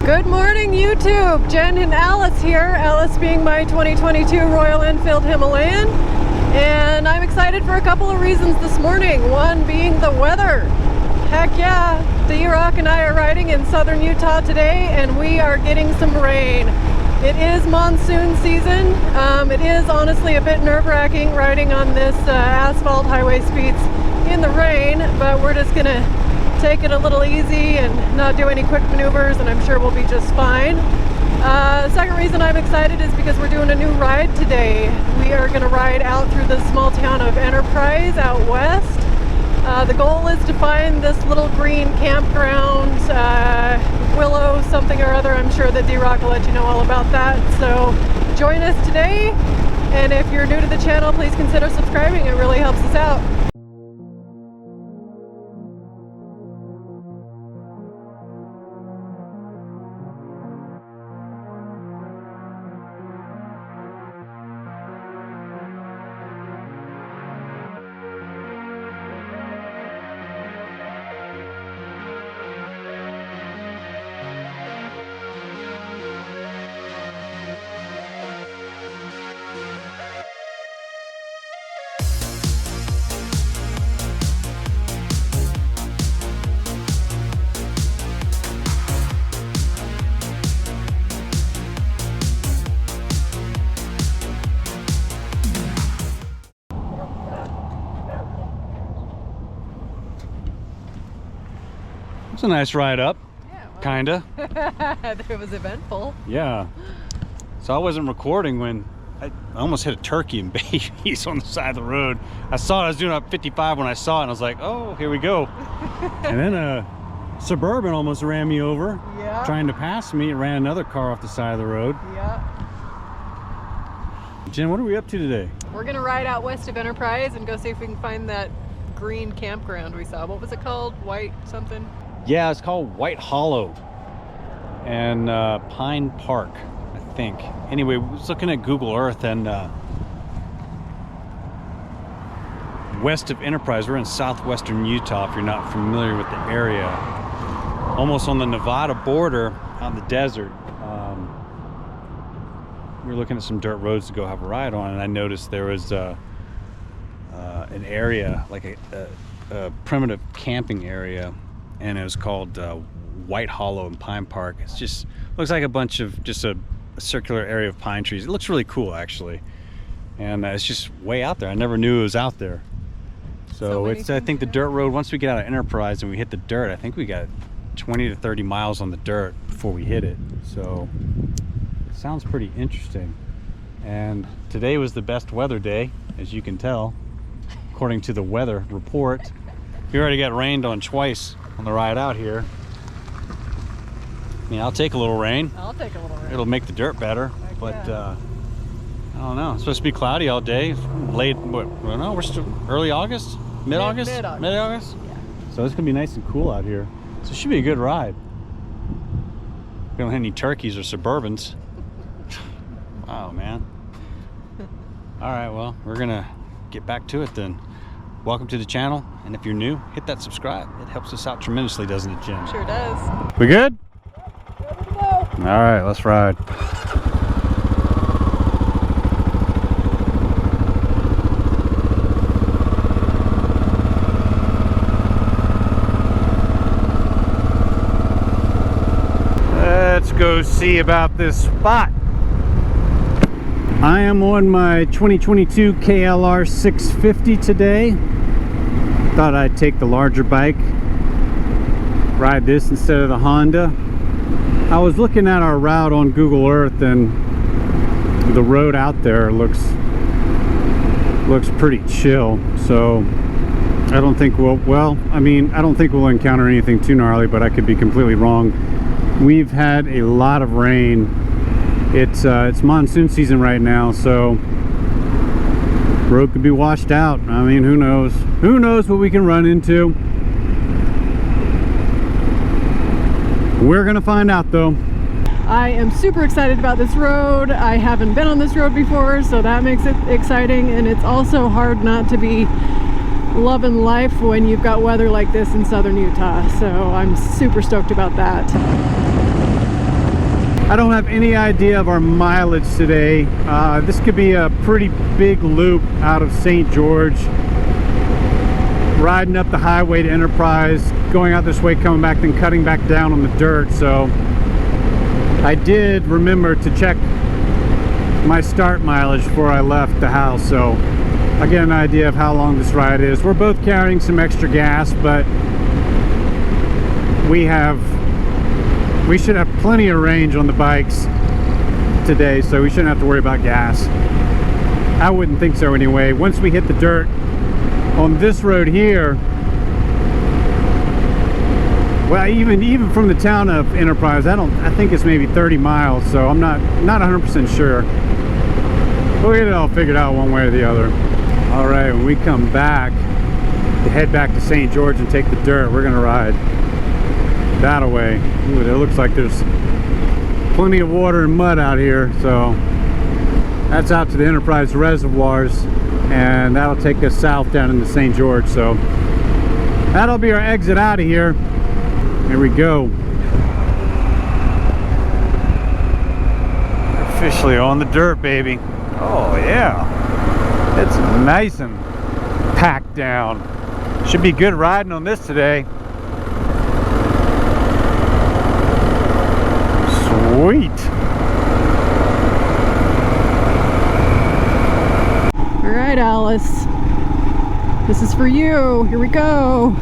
Good morning, YouTube. Jen and Alice here. Alice being my 2022 Royal Enfield Himalayan. And I'm excited for a couple of reasons this morning. One being the weather. Heck yeah, D-Rock and I are riding in southern Utah today and we are getting some rain. It is monsoon season. It is honestly a bit nerve-wracking riding on this asphalt highway speeds in the rain, but we're just gonna take it a little easy and not do any quick maneuvers, and I'm sure we'll be just fine. The second reason I'm excited is because we're doing a new ride today. We are going to ride out through the small town of Enterprise out west. The goal is to find this little green campground, Willow something or other. I'm sure that D-Rock will let you know all about that. So join us today, and if you're new to the channel, please consider subscribing. It really helps us out. It's a nice ride up, Yeah, well, kinda. It was eventful. Yeah. So I wasn't recording when I almost hit a turkey and babies on the side of the road. I saw it, I was doing up 55 when I saw it, and I was like, oh, here we go. And then a Suburban almost ran me over. Yeah. Trying to pass me. It ran another car off the side of the road. Yeah. Jen, what are we up to today? We're gonna ride out west of Enterprise and go see if we can find that green campground we saw. What was it called? White something? Yeah, it's called White Hollow and Pine Park, I think. Anyway, I was looking at Google Earth, and west of Enterprise, we're in southwestern Utah, if you're not familiar with the area. Almost on the Nevada border, out in the desert. We were looking at some dirt roads to go have a ride on, and I noticed there was an area, like a primitive camping area, and it was called White Hollow and Pine Park. It's just looks like a bunch of just a circular area of pine trees. It looks really cool, actually, and it's just way out there. I never knew it was out there. So it's, I think, the dirt road. Once we get out of Enterprise and we hit the dirt, I think we got 20 to 30 miles on the dirt before we hit it. So it sounds pretty interesting. And today was the best weather day, as you can tell, according to the weather report. We already got rained on twice on the ride out here. I mean, I'll take a little rain. I'll take a little rain. It'll make the dirt better. Heck But yeah. I don't know. It's supposed to be cloudy all day. Late, what? I don't know. We're still early August, mid-August, Mid-August. mid-August. Yeah. So it's gonna be nice and cool out here. So it should be a good ride. We don't have any turkeys or Suburbans. Wow, man. All right, well, we're gonna get back to it then. Welcome to the channel, and if you're new, hit that subscribe. It helps us out tremendously, doesn't it, Jen? Sure does. We good? Ready to go. All right, let's ride. Let's go see about this spot. I am on my 2022 KLR650 today. Thought I'd take the larger bike, ride this instead of the Honda. I was looking at our route on Google Earth, and the road out there looks pretty chill. So I don't think I don't think we'll encounter anything too gnarly, but I could be completely wrong. We've had a lot of rain. It's monsoon season right now, so road could be washed out. I mean, who knows? Who knows what we can run into? We're gonna find out, though. I am super excited about this road. I haven't been on this road before, so that makes it exciting, and it's also hard not to be loving life when you've got weather like this in southern Utah. So I'm super stoked about that. I don't have any idea of our mileage today. This could be a pretty big loop out of St. George, riding up the highway to Enterprise, going out this way, coming back, then cutting back down on the dirt. So I did remember to check my start mileage before I left the house, so I get an idea of how long this ride is. We're both carrying some extra gas, but we should have plenty of range on the bikes today, so we shouldn't have to worry about gas. I wouldn't think so anyway. Once we hit the dirt on this road here, well, even from the town of Enterprise, I think it's maybe 30 miles, so I'm not 100% sure. We'll get it all figured out one way or the other. All right, when we come back to head back to St. George and take the dirt, we're gonna ride that away. Ooh, it looks like there's plenty of water and mud out here, so that's out to the Enterprise Reservoirs, and that'll take us south down into St. George. So that'll be our exit out of here. Here we go. Officially on the dirt, baby. Oh yeah, it's nice and packed down. Should be good riding on this today. Sweet. All right, Alice. This is for you. Here we go.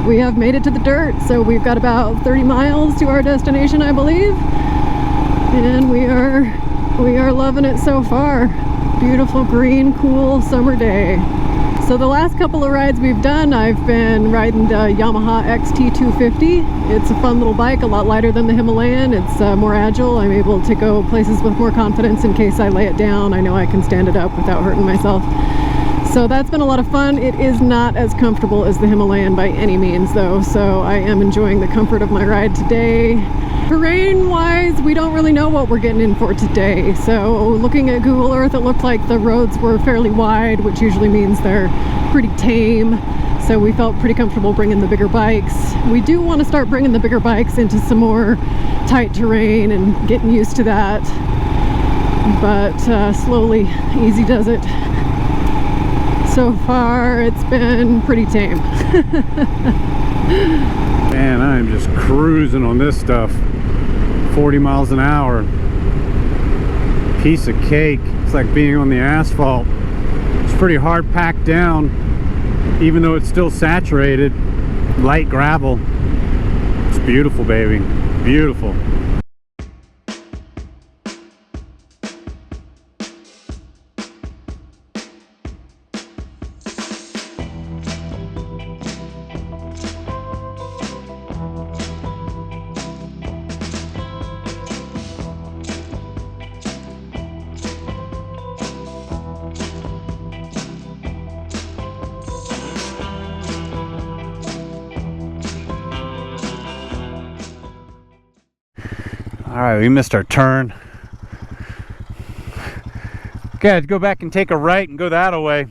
We have made it to the dirt, so we've got about 30 miles to our destination, I believe. And we are loving it so far. Beautiful, green, cool summer day. So the last couple of rides we've done, I've been riding the Yamaha XT250. It's a fun little bike, a lot lighter than the Himalayan. It's more agile. I'm able to go places with more confidence in case I lay it down. I know I can stand it up without hurting myself. So that's been a lot of fun. It is not as comfortable as the Himalayan by any means though, so I am enjoying the comfort of my ride today. Terrain wise, we don't really know what we're getting in for today. So looking at Google Earth, it looked like the roads were fairly wide, which usually means they're pretty tame. So we felt pretty comfortable bringing the bigger bikes. We do want to start bringing the bigger bikes into some more tight terrain and getting used to that. But slowly, easy does it. So far, it's been pretty tame. Man, I'm just cruising on this stuff. 40 miles an hour. Piece of cake. It's like being on the asphalt. It's pretty hard packed down, even though it's still saturated. Light gravel. It's beautiful, baby. Beautiful. Alright, we missed our turn. Okay, let's go back and take a right and go that way.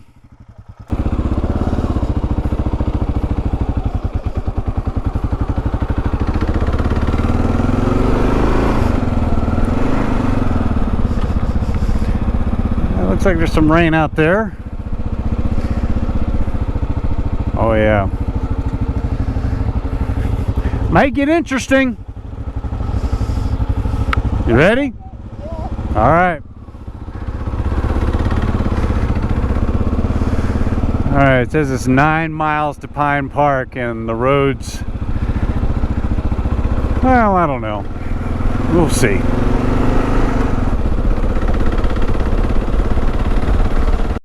It looks like there's some rain out there. Oh yeah. Might get interesting. You ready? All right. All right, it says it's 9 miles to Pine Park, and the roads, well, I don't know. We'll see.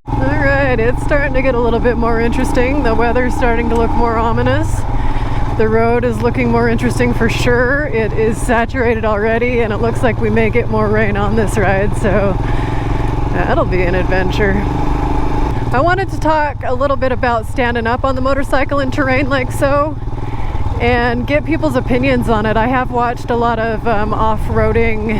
All right, it's starting to get a little bit more interesting. The weather's starting to look more ominous. The road is looking more interesting for sure. It is saturated already, and it looks like we may get more rain on this ride, so that'll be an adventure. I wanted to talk a little bit about standing up on the motorcycle in terrain like so and get people's opinions on it. I have watched a lot of off-roading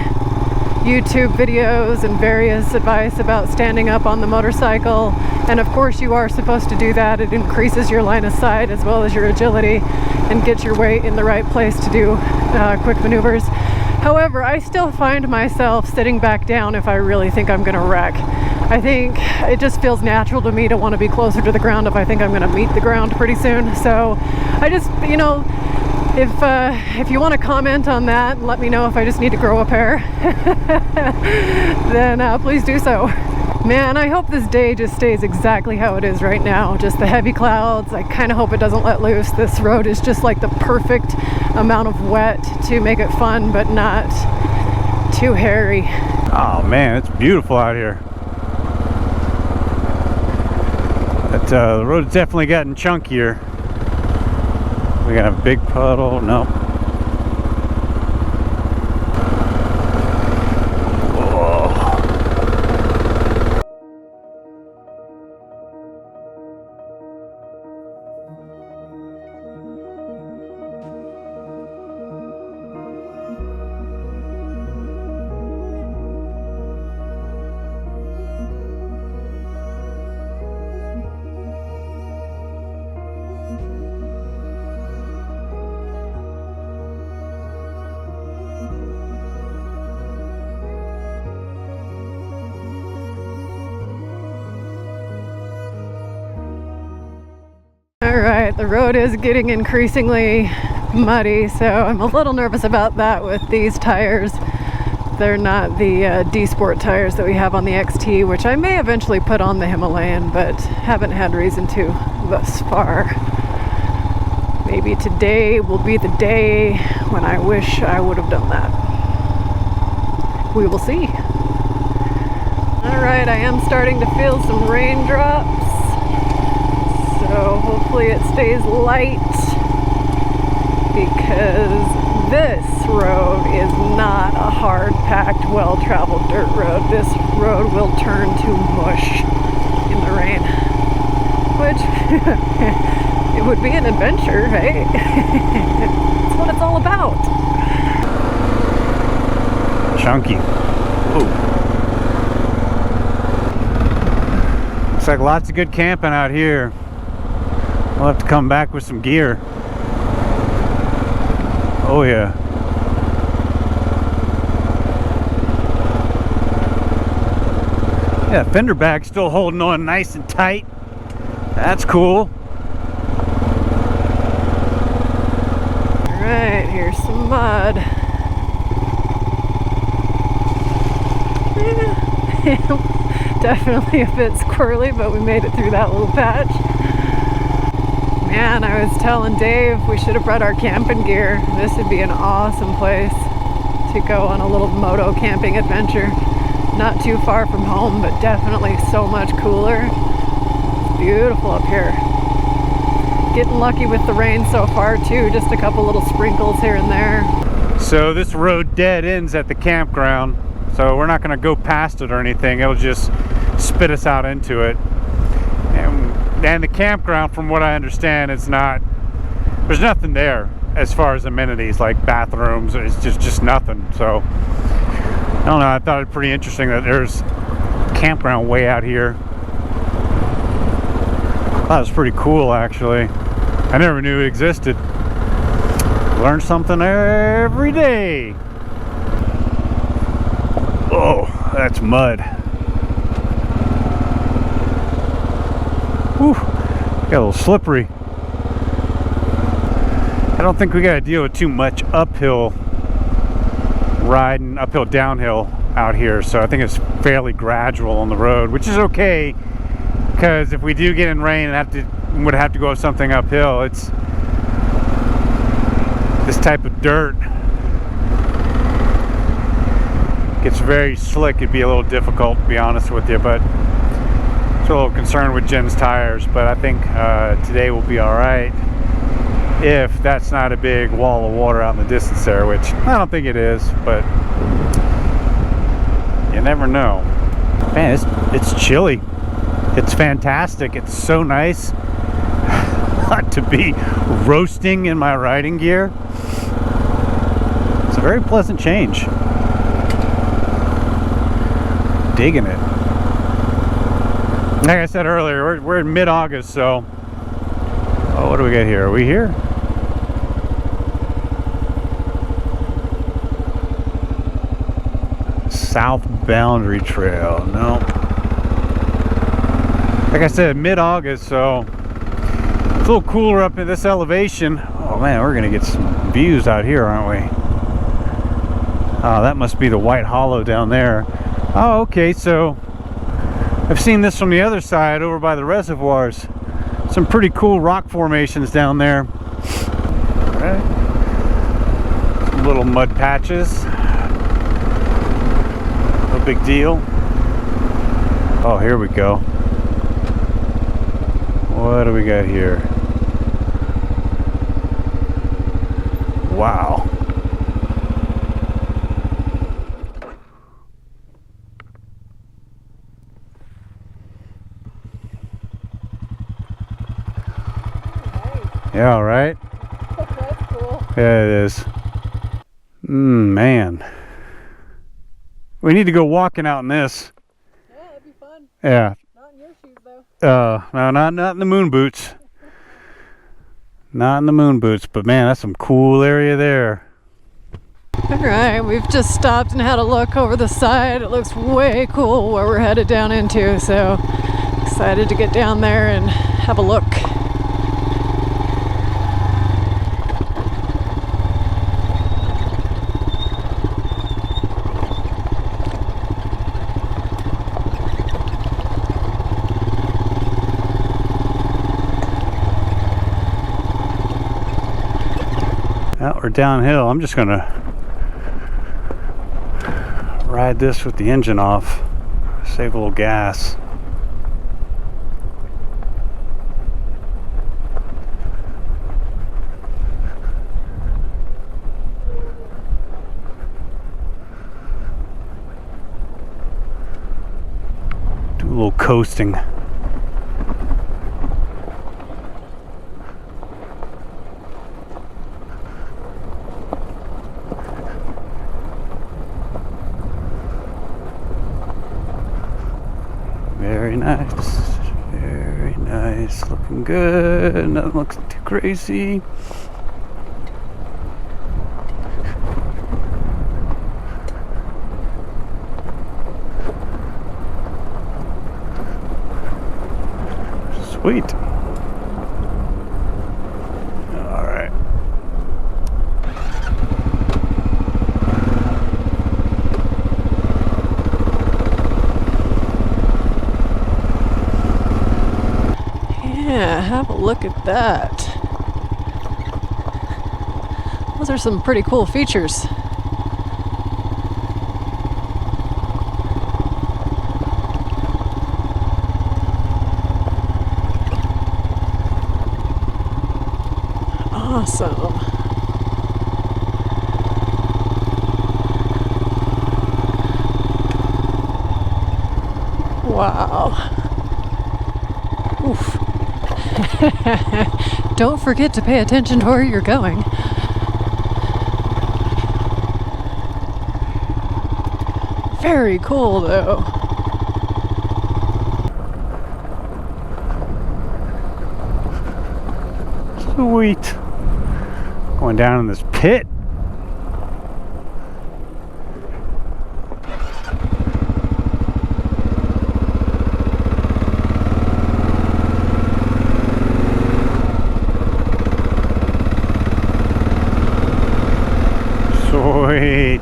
YouTube videos and various advice about standing up on the motorcycle, and of course you are supposed to do that. It increases your line of sight as well as your agility and get your weight in the right place to do quick maneuvers. However, I still find myself sitting back down if I really think I'm going to wreck. I think it just feels natural to me to want to be closer to the ground if I think I'm going to meet the ground pretty soon. So I just, you know, if you want to comment on that and let me know if I just need to grow a pair, then please do so. Man, I hope this day just stays exactly how it is right now. Just the heavy clouds. I kind of hope it doesn't let loose. This road is just like the perfect amount of wet to make it fun, but not too hairy. Oh man, it's beautiful out here. But the road's definitely gotten chunkier. We got a big puddle. No. Alright, the road is getting increasingly muddy, so I'm a little nervous about that with these tires. They're not the D-Sport tires that we have on the XT, which I may eventually put on the Himalayan, but haven't had reason to thus far. Maybe today will be the day when I wish I would have done that. We will see. Alright, I am starting to feel some raindrops. So hopefully it stays light, because this road is not a hard-packed, well-traveled dirt road. This road will turn to mush in the rain, which it would be an adventure, right? That's what it's all about. Chunky. Ooh. Looks like lots of good camping out here. We'll have to come back with some gear. Oh yeah. Yeah, fender bag's still holding on nice and tight. That's cool. Alright, here's some mud. Definitely a bit squirrely, but we made it through that little patch. Man, I was telling Dave we should have brought our camping gear. This would be an awesome place to go on a little moto camping adventure. Not too far from home, but definitely so much cooler. It's beautiful up here. Getting lucky with the rain so far too, just a couple little sprinkles here and there. So this road dead ends at the campground, so we're not going to go past it or anything. It'll just spit us out into it. And the campground, from what I understand, there's nothing there as far as amenities like bathrooms. It's just nothing. So I don't know, I thought it pretty interesting that there's a campground way out here. That was pretty cool, actually. I never knew it existed. Learn something every day. Oh, that's mud. Whew, got a little slippery. I don't think we got to deal with too much uphill riding, uphill downhill out here, so I think it's fairly gradual on the road, which is okay, because if we do get in rain and would have to go something uphill, it's this type of dirt gets very slick. It'd be a little difficult, to be honest with you, but a little concerned with Jen's tires, but I think today will be all right, if that's not a big wall of water out in the distance there, which I don't think it is, but you never know. Man, it's chilly. It's fantastic. It's so nice not to be roasting in my riding gear. It's a very pleasant change. Digging it. Like I said earlier, we're in mid-August, so oh, what do we got here? Are we here? South Boundary Trail. No. Like I said, mid-August, so it's a little cooler up in this elevation. Oh man, we're gonna get some views out here, aren't we? Oh, that must be the White Hollow down there. Oh, okay, so I've seen this from the other side over by the reservoirs. Some pretty cool rock formations down there. All right. Some little mud patches. No big deal. Oh, here we go. What do we got here? Wow. Yeah, right? That's cool. Yeah, it is. Man. We need to go walking out in this. Yeah, that'd be fun. Yeah. Not in your shoes, though. No, not in the moon boots. Not in the moon boots, but man, that's some cool area there. All right, we've just stopped and had a look over the side. It looks way cool where we're headed down into, so excited to get down there and have a look. Now we're downhill. I'm just gonna ride this with the engine off, save a little gas. Do a little coasting. Very nice, very nice, looking good, nothing looks too crazy. Sweet. All right. Yeah, have a look at that. Those are some pretty cool features. Awesome. Wow. Oof. Don't forget to pay attention to where you're going. Very cool, though. Sweet. Going down in this pit. Sweet.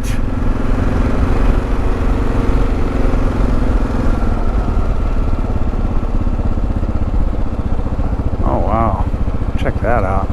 Oh wow. Check that out.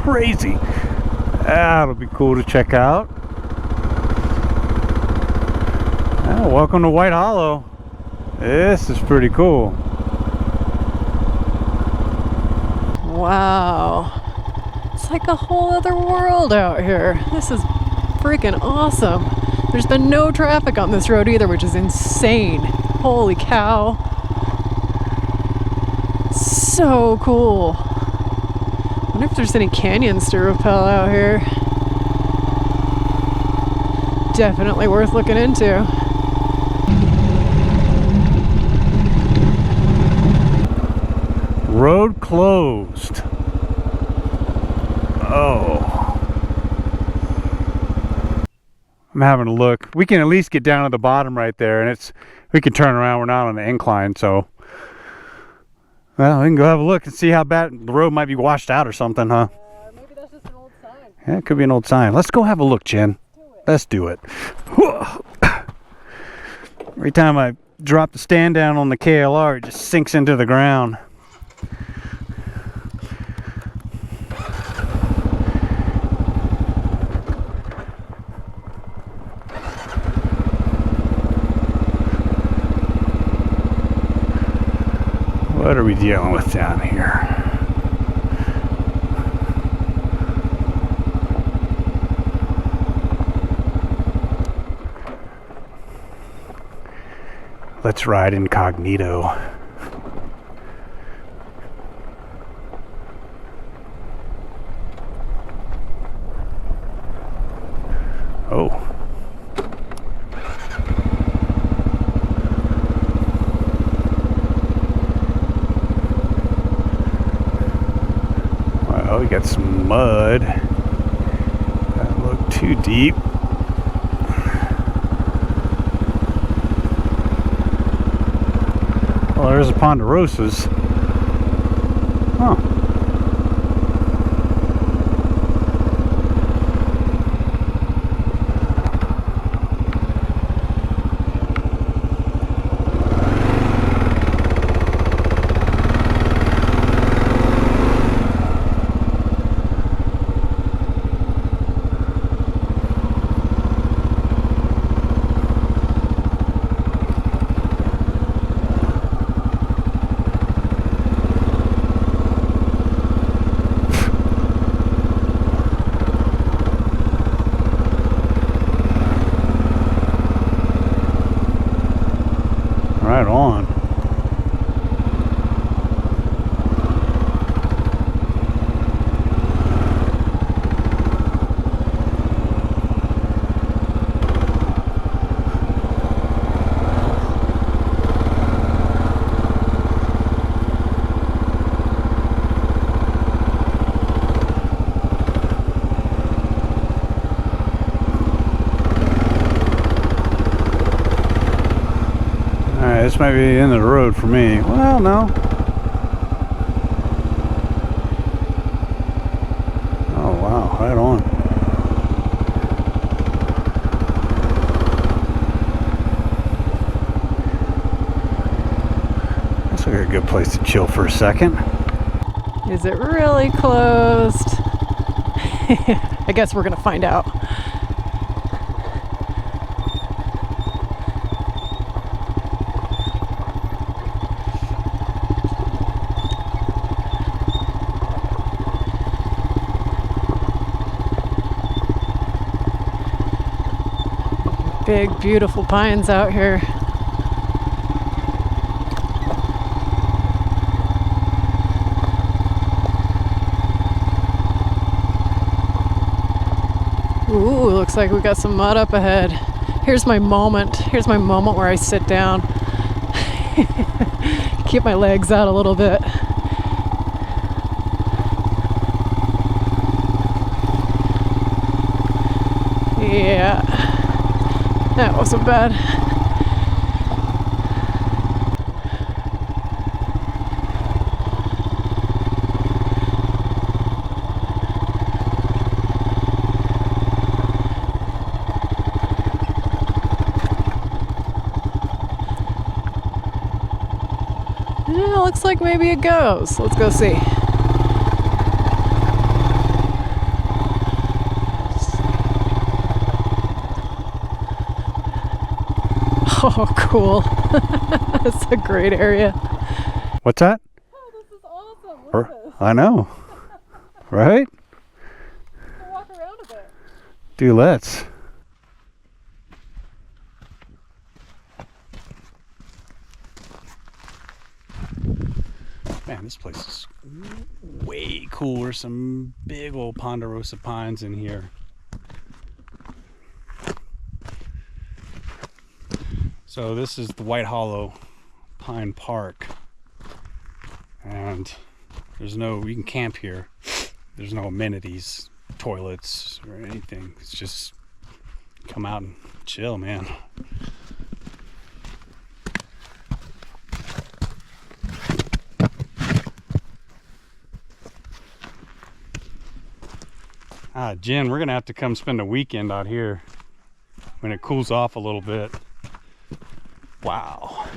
crazy. That'll be cool to check out. Oh, welcome to White Hollow. This is pretty cool. Wow. It's like a whole other world out here. This is freaking awesome. There's been no traffic on this road either, which is insane. Holy cow. So cool. I wonder if there's any canyons to rappel out here. Definitely worth looking into. Road closed. Oh. I'm having a look. We can at least get down to the bottom right there, and we can turn around. We're not on the incline, so well, we can go have a look and see how bad the road might be washed out or something, huh? Maybe that's just an old sign. Yeah, it could be an old sign. Let's go have a look, Jen. Let's do it. Every time I drop the stand down on the KLR, it just sinks into the ground. What are we dealing with down here? Let's ride incognito. Oh. Well, we got some mud. Doesn't look too deep. Well, there's the Ponderosas. Huh. Right on. This might be the end of the road for me. Well, no. Oh, wow. Right on. Looks like a good place to chill for a second. Is it really closed? I guess we're gonna find out. Big, beautiful pines out here. Ooh, looks like we got some mud up ahead. Here's my moment. Here's my moment where I sit down. Keep my legs out a little bit. Yeah. That wasn't bad. Yeah, looks like maybe it goes. Let's go see. so cool. It's a great area. What's that? Oh, this is awesome. Look at this. I know. Right? We'll walk around a bit. Do let's. Man, this place is way cooler. Some big old Ponderosa pines in here. So this is the White Hollow Pine Park. And there's no, you can camp here. There's no amenities, toilets, or anything. It's just come out and chill, man. Jen, we're gonna have to come spend a weekend out here when it cools off a little bit. Wow.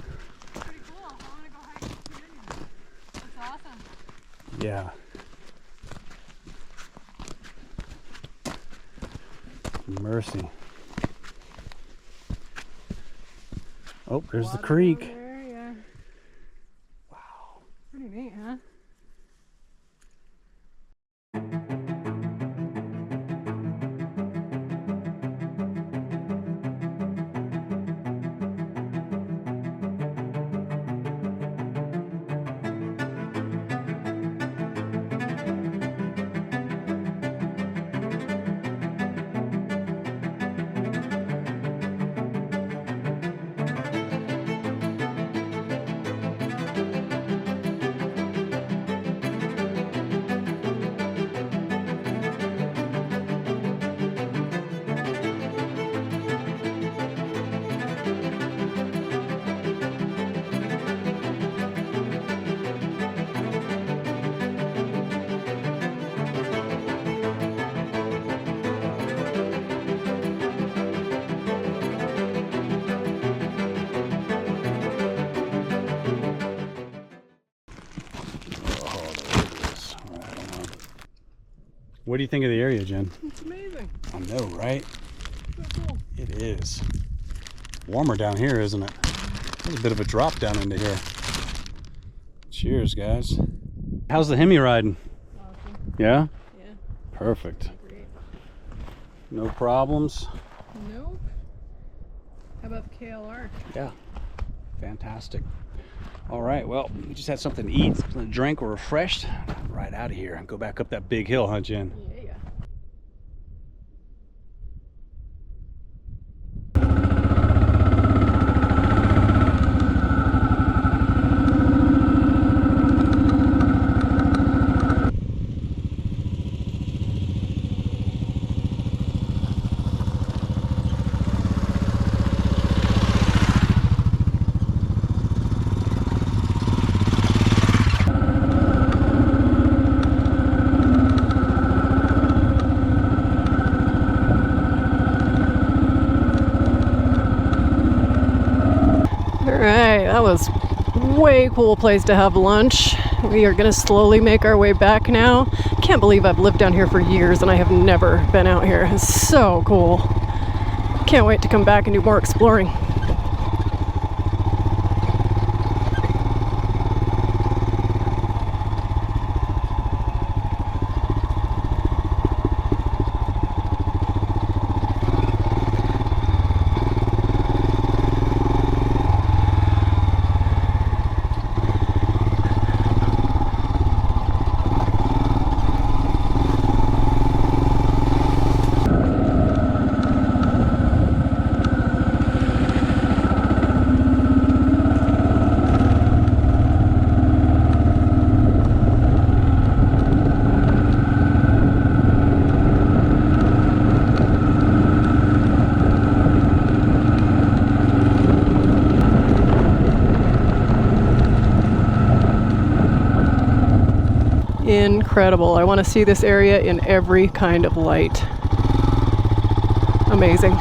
Pretty cool. I want to go hiking the canyon. That's awesome. Yeah. Mercy. Oh, there's the Water creek. down there, yeah. Wow. Pretty neat, huh? What do you think of the area, Jen? It's amazing. I know, right? So cool. It is. Warmer down here, isn't it? There's a bit of a drop down into here. Cheers, guys. How's the Hemi riding? Awesome. Yeah? Yeah. Perfect. Great. No problems? Nope. How about the KLR? Yeah. Fantastic. All right, well, we just had something to eat, something to drink. We're refreshed. Right out of here and go back up that big hill, huh, Jen? Yeah, yeah. Alright, that was way cool place to have lunch. We are gonna slowly make our way back now. Can't believe I've lived down here for years and I have never been out here. It's so cool. Can't wait to come back and do more exploring. Incredible. I want to see this area in every kind of light. Amazing.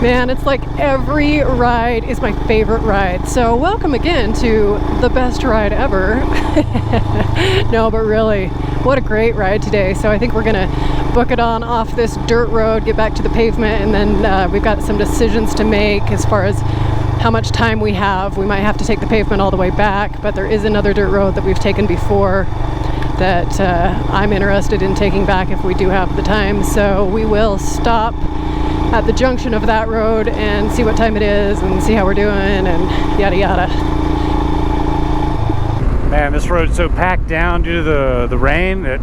Man, it's like every ride is my favorite ride. So welcome again to the best ride ever. No, but really, what a great ride today. So I think we're gonna book it on off this dirt road, get back to the pavement, and then we've got some decisions to make as far as how much time we have. We might have to take the pavement all the way back, but there is another dirt road that we've taken before that I'm interested in taking back if we do have the time. So we will stop at the junction of that road and see what time it is and see how we're doing and yada yada. Man, this road's so packed down due to the rain that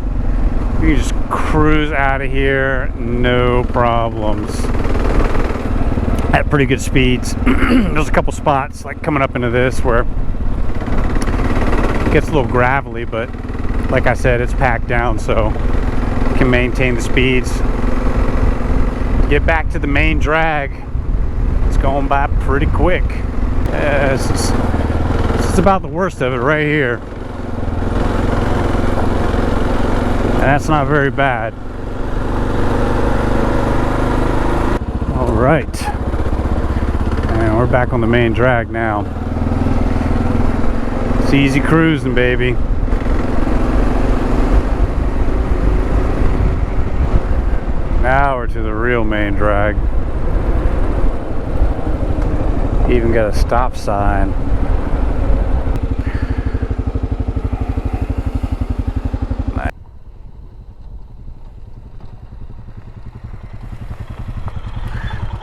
you can just cruise out of here, no problems. At pretty good speeds. There's a couple spots like coming up into this where it gets a little gravelly, but like I said, it's packed down, so you can maintain the speeds. Get back to the main drag, it's going by pretty quick. This is about the worst of it right here. And that's not very bad. All right. And we're back on the main drag now. It's easy cruising, baby. Now we're to the real main drag. Even got a stop sign.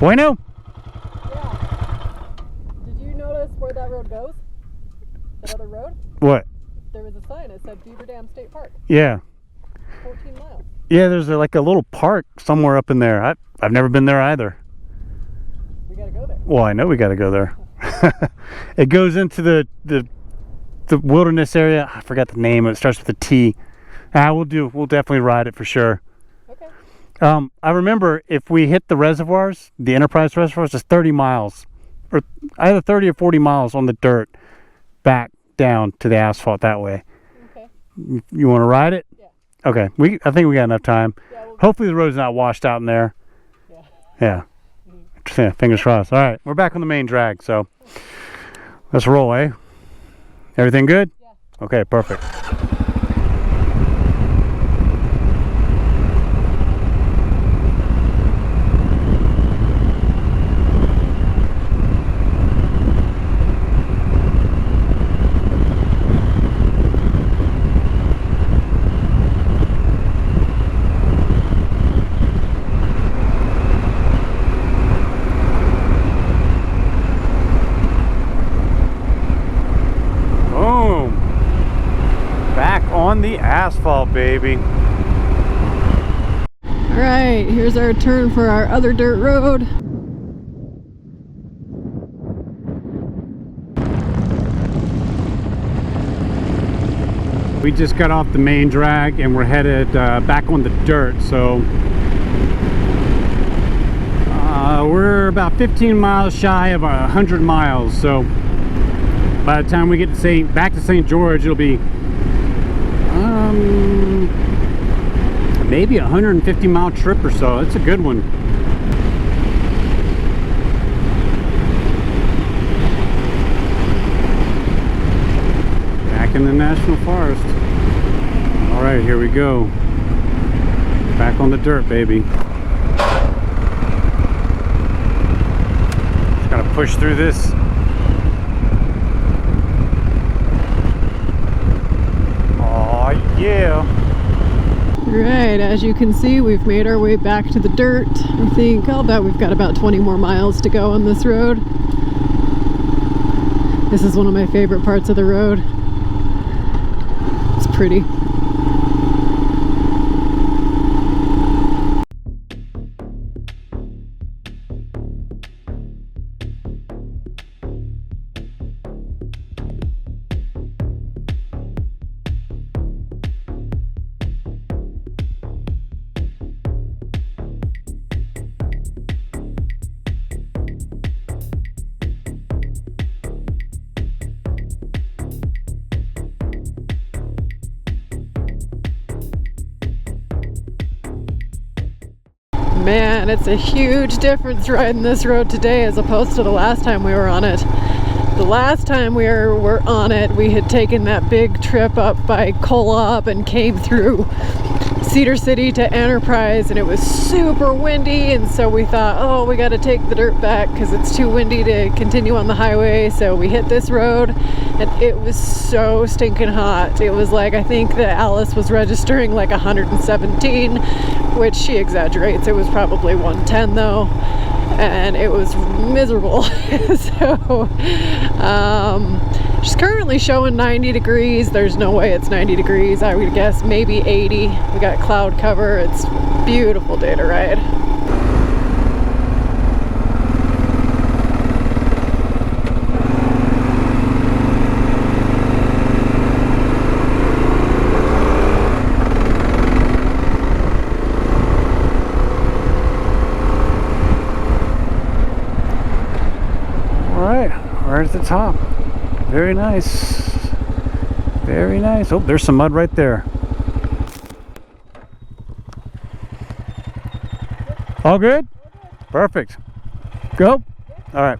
Bueno? Yeah. Did you notice where that road goes? That other road? What? There was a sign that said Beaver Dam State Park. Yeah. 14 miles. Yeah, there's like a little park somewhere up in there. I've never been there either. We gotta go there. Well, I know we got to go there. It goes into the wilderness area. I forgot the name. It starts with a T. We'll definitely ride it for sure. Okay. I remember if we hit the reservoirs, the Enterprise Reservoirs, it's 30 miles, or either 30 or 40 miles on the dirt, back down to the asphalt that way. Okay. You want to ride it? Yeah. Okay. I think we got enough time. Yeah, Hopefully the road's not washed out in there. Yeah. Yeah. Yeah, fingers crossed. All right, we're back on the main drag, so let's roll, eh? Everything good? Yeah. Okay, perfect. On the asphalt, baby. All right, here's our turn for our other dirt road. We just got off the main drag and we're headed back on the dirt, so we're about 15 miles shy of 100 miles, so by the time we get to back to St. George, it'll be maybe a 150-mile trip or so. It's a good one. Back in the National Forest. All right, here we go. Back on the dirt, baby. Just gotta push through this. Yeah. Right, as you can see, we've made our way back to the dirt. I think I'll bet we've got about 20 more miles to go on this road. This is one of my favorite parts of the road. It's pretty. Man, it's a huge difference riding this road today as opposed to the last time we were on it. The last time we were on it, we had taken that big trip up by Kolob and came through Cedar City to Enterprise, and it was super windy, and so we thought, oh, we got to take the dirt back because it's too windy to continue on the highway. So we hit this road, and it was so stinking hot. It was like, I think that Alice was registering like 117, which she exaggerates. It was probably 110 though, and it was miserable. So she's currently showing 90 degrees. There's no way it's 90 degrees. I would guess maybe 80. We got cloud cover. It's a beautiful day to ride. All right, we're at the top. Very nice. Very nice. Oh, there's some mud right there. All good? Perfect. Go. All right.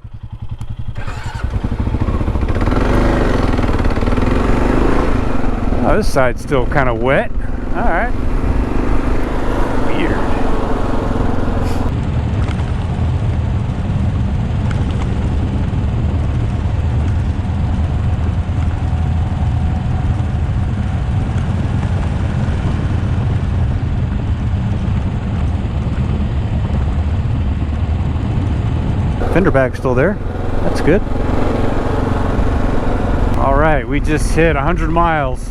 Oh, this side's still kind of wet. All right. Weird. Fender bag's still there. That's good. All right, we just hit 100 miles.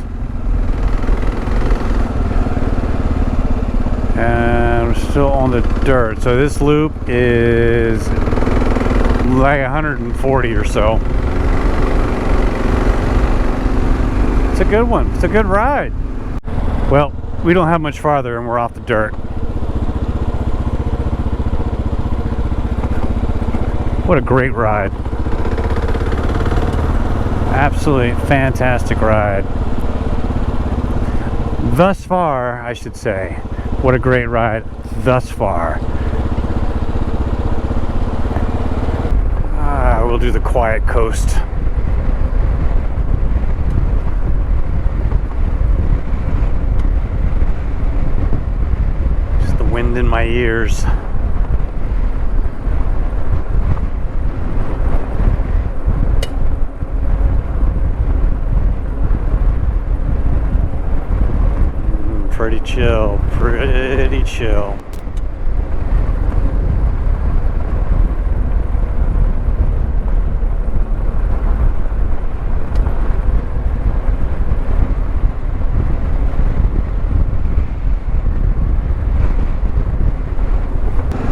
And we're still on the dirt. So this loop is like 140 or so. It's a good one. It's a good ride. Well, we don't have much farther and we're off the dirt. What a great ride. Absolutely fantastic ride. Thus far, I should say. What a great ride thus far. We'll do the quiet coast. Just the wind in my ears. Pretty chill, pretty chill.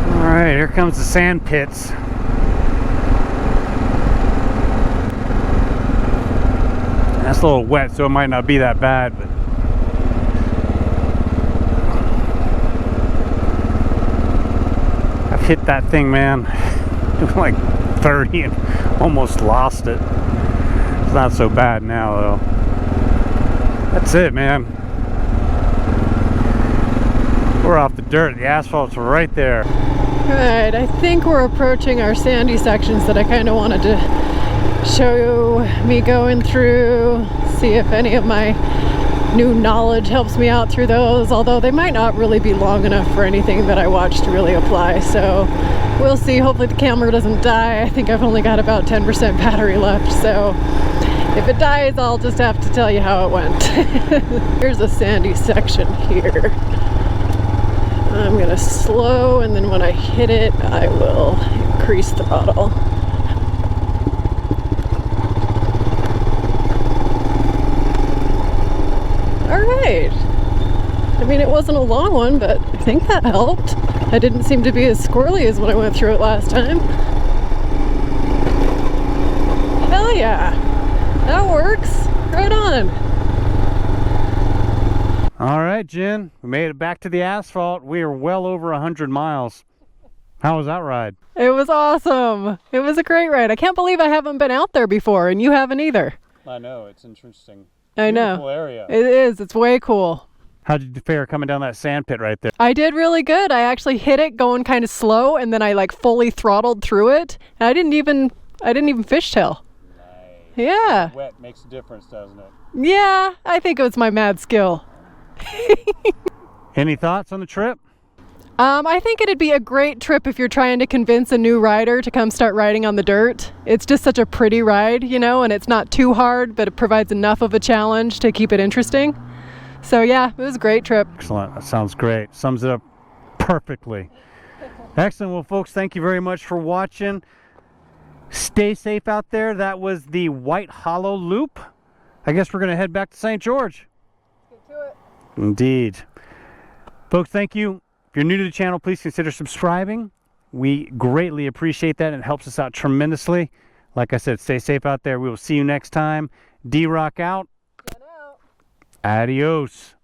All right, here comes the sand pits. That's a little wet, so it might not be that bad, but hit that thing, man. It was like 30 and almost lost it. It's not so bad now though. That's it, man. We're off the dirt. The asphalt's right there. Right, I think we're approaching our sandy sections that I kind of wanted to show me going through, see if any of my new knowledge helps me out through those, although they might not really be long enough for anything that I watch to really apply. So we'll see. Hopefully the camera doesn't die. I think I've only got about 10% battery left, so if it dies, I'll just have to tell you how it went. Here's a sandy section here. I'm gonna slow, and then when I hit it, I will increase the throttle. Alright. I mean, it wasn't a long one, but I think that helped. I didn't seem to be as squirrely as when I went through it last time. Hell yeah. That works. Right on. All right, Jen. We made it back to the asphalt. We are well over 100 miles. How was that ride? It was awesome. It was a great ride. I can't believe I haven't been out there before, and you haven't either. I know, it's interesting. I know. Beautiful area. It is. It's way cool. How did you fare coming down that sand pit right there? I did really good. I actually hit it going kind of slow, and then I like fully throttled through it. And I didn't even fishtail. Nice. Yeah. Wet makes a difference, doesn't it? Yeah, I think it was my mad skill. Any thoughts on the trip? I think it'd be a great trip if you're trying to convince a new rider to come start riding on the dirt. It's just such a pretty ride, you know, and it's not too hard, but it provides enough of a challenge to keep it interesting. So yeah, it was a great trip. Excellent. That sounds great. Sums it up perfectly. Excellent. Well, folks, thank you very much for watching. Stay safe out there. That was the White Hollow Loop. I guess we're going to head back to St. George. Let's get to it. Indeed. Folks, thank you. If you're new to the channel, please consider subscribing. We greatly appreciate that. It helps us out tremendously. Like I said, stay safe out there. We will see you next time. D-Rock out. Get out. Adios.